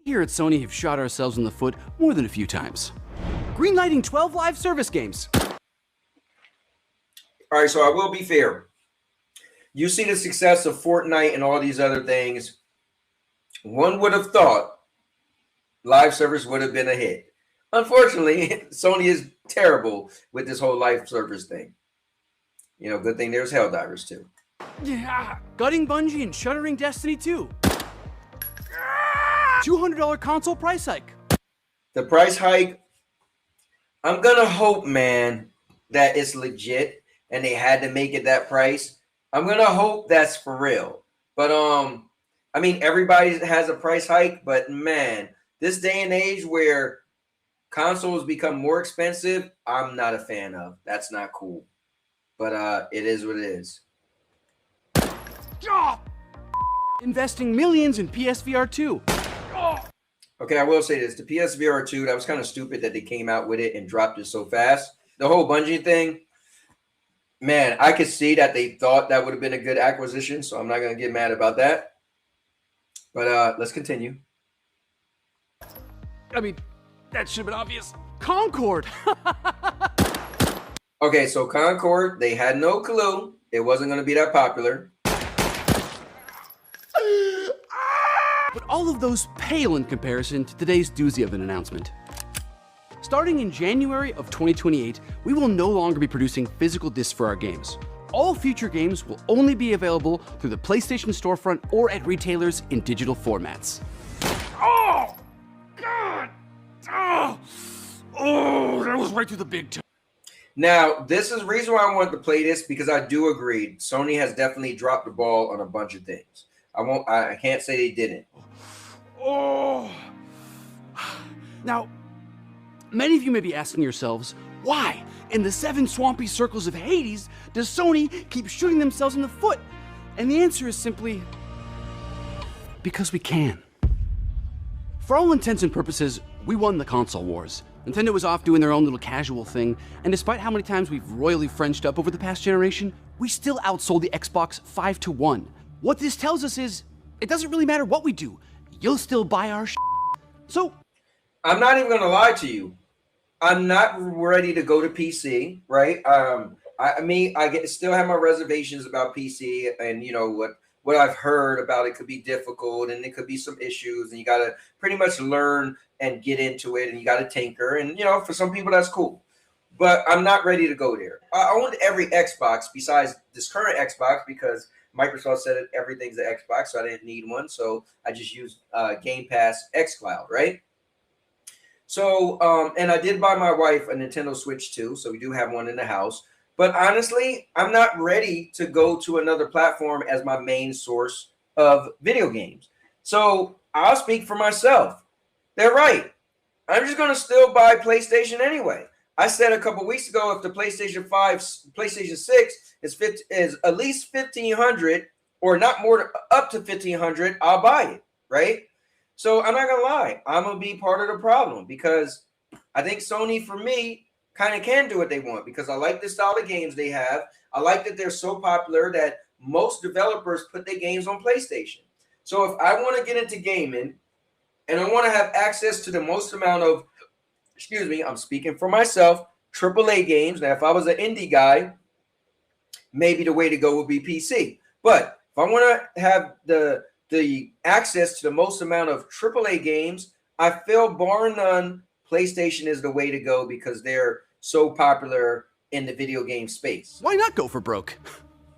Here at Sony have shot ourselves in the foot more than a few times. Greenlighting 12 live service games. All right, so I will be fair. You see the success of Fortnite and all these other things. One would have thought live service would have been a hit. Unfortunately, Sony is terrible with this whole live service thing. You know, good thing there's Helldivers too. Yeah, gutting Bungie and shuttering Destiny 2. $200 console price hike. The price hike, I'm gonna hope, man, that it's legit and they had to make it that price. I'm gonna hope that's for real. But I mean, everybody has a price hike, but man, this day and age where consoles become more expensive, I'm not a fan of. That's not cool. But it is what it is. Investing millions in PSVR 2. Okay, I will say this. The PSVR 2, that was kind of stupid that they came out with it and dropped it so fast. The whole Bungie thing, man, I could see that they thought that would have been a good acquisition, so I'm not going to get mad about that. But let's continue. I mean, that should have been obvious. Concord! Okay, so Concord, they had no clue it wasn't going to be that popular. But all of those pale in comparison to today's doozy of an announcement. Starting in January of 2028, we will no longer be producing physical discs for our games. All future games will only be available through the PlayStation storefront or at retailers in digital formats. Oh! God! Oh, that was right through the big toe. Now, this is the reason why I wanted to play this, because I do agree. Sony has definitely dropped the ball on a bunch of things. I can't say they didn't. Oh. Now, many of you may be asking yourselves, why, in the 7 swampy circles of Hades, does Sony keep shooting themselves in the foot? And the answer is simply, because we can. For all intents and purposes, we won the console wars. Nintendo was off doing their own little casual thing, and despite how many times we've royally Frenched up over the past generation, we still outsold the Xbox 5-1. What this tells us is, it doesn't really matter what we do, you'll still buy our shit. So, I'm not even gonna lie to you. I'm not ready to go to PC, right? I still have my reservations about PC, and you know what I've heard about it could be difficult, and there could be some issues, and you gotta pretty much learn and get into it, and you gotta tinker, and you know, for some people that's cool. But I'm not ready to go there. I owned every Xbox besides this current Xbox because Microsoft said it, everything's an Xbox, so I didn't need one. So I just used Game Pass xCloud, right? So, and I did buy my wife a Nintendo Switch too, so we do have one in the house. But honestly, I'm not ready to go to another platform as my main source of video games. So I'll speak for myself. They're right. I'm just going to still buy PlayStation anyway. I said a couple weeks ago, if the PlayStation 5, PlayStation 6 is at least $1,500 or not more, up to $1,500, I'll buy it, right? So I'm not gonna lie, I'm gonna be part of the problem because I think Sony, for me, kind of can do what they want because I like the style of games they have. I like that they're so popular that most developers put their games on PlayStation. So if I want to get into gaming and I want to have access to the most amount of, I'm speaking for myself, AAA games. Now, if I was an indie guy, maybe the way to go would be PC. But if I want to have the access to the most amount of AAA games, I feel bar none, PlayStation is the way to go because they're so popular in the video game space. Why not go for broke?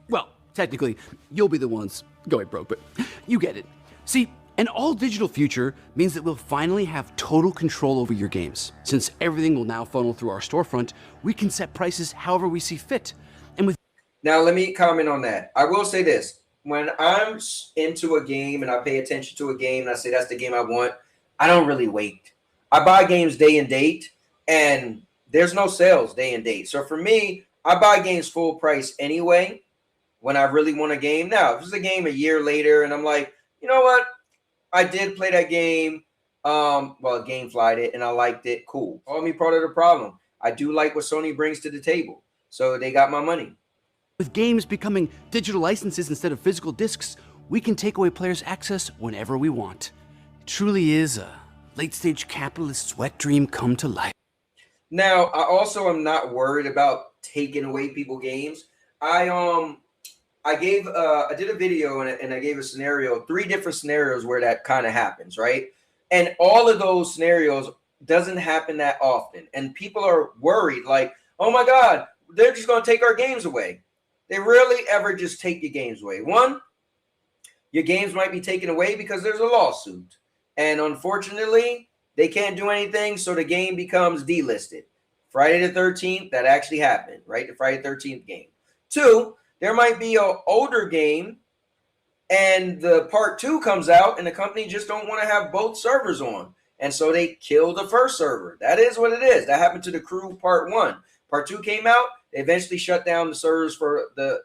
Well, technically, you'll be the ones going broke, but you get it. See, an all-digital future means that we'll finally have total control over your games. Since everything will now funnel through our storefront, we can set prices however we see fit. And with Now, let me comment on that. I will say this. When I'm into a game and I pay attention to a game and I say that's the game I want, I don't really wait. I buy games day and date, and there's no sales day and date. So for me, I buy games full price anyway when I really want a game. Now, if it's a game a year later and I'm like, you know what? I did play that game. GameFly'd it and I liked it. Cool. Call me part of the problem. I do like what Sony brings to the table. So they got my money. With games becoming digital licenses instead of physical discs, we can take away players' access whenever we want. Truly is a late-stage capitalist wet dream come to life. Now, I also am not worried about taking away people games. I did a video and I gave a scenario, 3 different scenarios where that kind of happens, right? And all of those scenarios doesn't happen that often. And people are worried like, oh my God, they're just going to take our games away. They rarely ever just take your games away. One, your games might be taken away because there's a lawsuit. And unfortunately, they can't do anything, so the game becomes delisted. Friday the 13th, that actually happened, right? The Friday the 13th game. 2, there might be an older game and the part 2 comes out and the company just don't want to have both servers on. And so they kill the first server. That is what it is. That happened to the Crew part 1. Part 2 came out. They eventually shut down the servers for the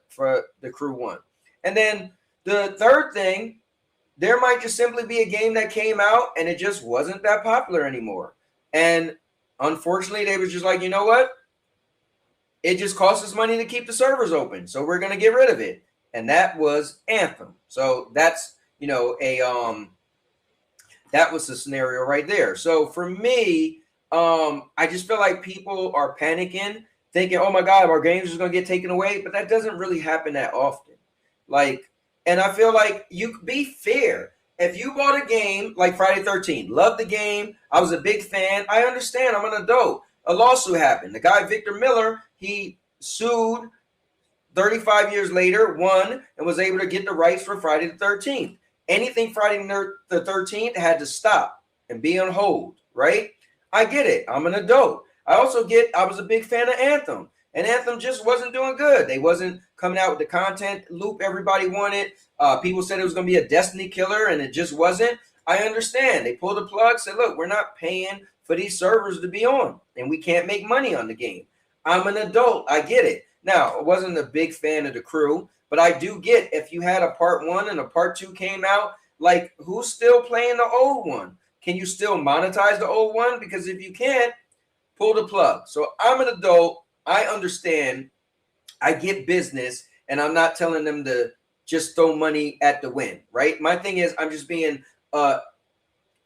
Crew 1. And then the third thing, there might just simply be a game that came out and it just wasn't that popular anymore. And unfortunately, they was just like, you know what? It just costs us money to keep the servers open, so we're going to get rid of it. And that was Anthem. So that's, that was the scenario right there. So for me, I just feel like people are panicking, thinking, oh my God, our games are going to get taken away. But that doesn't really happen that often. And I feel like you be fair. If you bought a game like Friday 13, loved the game, I was a big fan, I understand, I'm an adult. A lawsuit happened. The guy, Victor Miller, he sued 35 years later, won, and was able to get the rights for Friday the 13th. Anything Friday the 13th had to stop and be on hold, right? I get it. I'm an adult. I also get I was a big fan of Anthem. And Anthem just wasn't doing good. They wasn't coming out with the content loop everybody wanted. People said it was going to be a Destiny killer, and it just wasn't. I understand. They pulled the plug, said, look, we're not paying for these servers to be on, and we can't make money on the game. I'm an adult. I get it. Now, I wasn't a big fan of the Crew, but I do get if you had a part 1 and a part 2 came out, like, who's still playing the old one? Can you still monetize the old one? Because if you can't, pull the plug. So I'm an adult. I understand. I get business, and I'm not telling them to just throw money at the wind, right? My thing is I'm just being an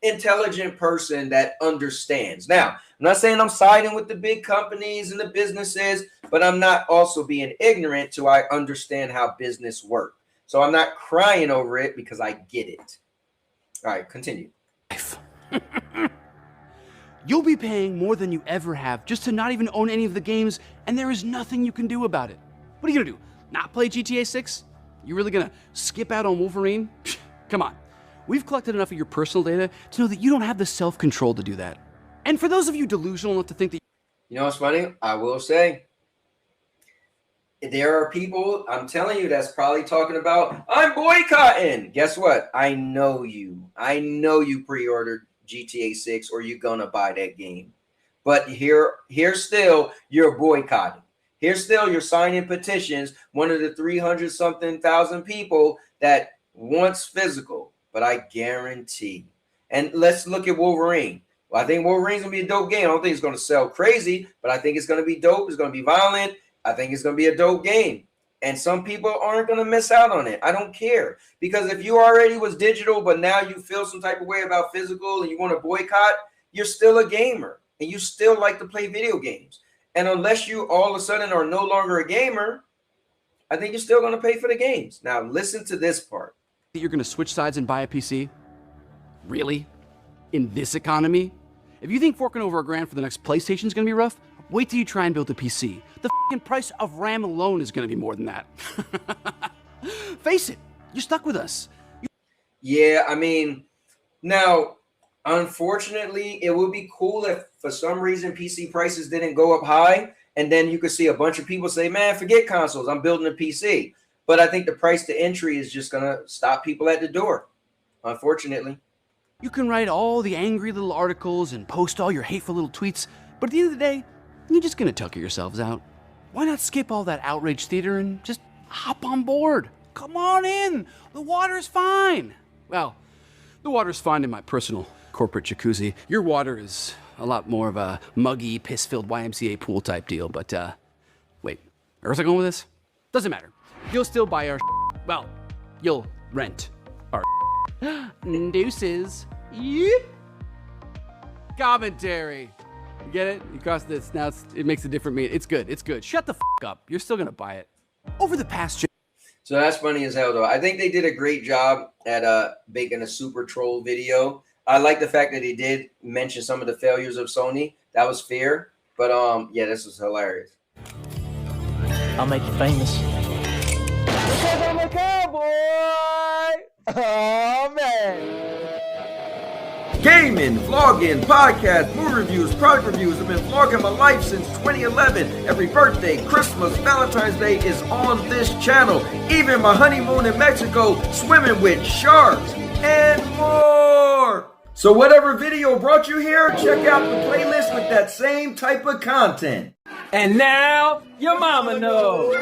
intelligent person that understands. Now, I'm not saying I'm siding with the big companies and the businesses, but I'm not also being ignorant to I understand how business works. So I'm not crying over it because I get it. All right, continue. You'll be paying more than you ever have just to not even own any of the games, and there is nothing you can do about it. What are you gonna do? Not play GTA 6? You really gonna skip out on Wolverine? Come on. We've collected enough of your personal data to know that you don't have the self-control to do that. And for those of you delusional enough to think that... You know what's funny? I will say, there are people, I'm telling you, that's probably talking about, I'm boycotting. Guess what? I know you. I know you pre-ordered GTA 6 or you're gonna buy that game. But here still you're boycotting. Here still you're signing petitions, one of the 300-something thousand people that wants physical. But I guarantee. And let's look at Wolverine. Well, I think Wolverine's gonna be a dope game. I don't think it's gonna sell crazy, but I think it's gonna be dope. It's gonna be violent. I think it's gonna be a dope game. And some people aren't going to miss out on it. I don't care. Because if you already was digital, but now you feel some type of way about physical and you want to boycott, you're still a gamer. And you still like to play video games. And unless you all of a sudden are no longer a gamer, I think you're still going to pay for the games. Now, listen to this part. You're going to switch sides and buy a PC? Really? In this economy? If you think forking over $1,000 for the next PlayStation is going to be rough, wait till you try and build a PC. The price of RAM alone is going to be more than that. Face it, you're stuck with us. Yeah, I mean, now, unfortunately, it would be cool if for some reason PC prices didn't go up high, and then you could see a bunch of people say, man, forget consoles, I'm building a PC. But I think the price to entry is just going to stop people at the door, unfortunately. You can write all the angry little articles and post all your hateful little tweets, but at the end of the day, you're just going to tucker yourselves out. Why not skip all that outrage theater and just hop on board? Come on in. The water's fine. Well, the water's fine in my personal corporate jacuzzi. Your water is a lot more of a muggy, piss-filled YMCA pool type deal, but, wait, where was I going with this? Doesn't matter. You'll still buy our well, you'll rent our deuces. Yep. Commentary. You get it? You cross this. Now it makes a different meaning. It's good. It's good. Shut the f up. You're still going to buy it. Over the past... So that's funny as hell, though. I think they did a great job at making a super troll video. I like the fact that they did mention some of the failures of Sony. That was fair. But yeah, this was hilarious. I'll make you famous. Because I'm a cowboy! Oh, man! Gaming, vlogging, podcast, movie reviews, product reviews. I've been vlogging my life since 2011. Every birthday, Christmas, Valentine's Day is on this channel. Even my honeymoon in Mexico, swimming with sharks, and more. So whatever video brought you here, check out the playlist with that same type of content. And now, your mama knows.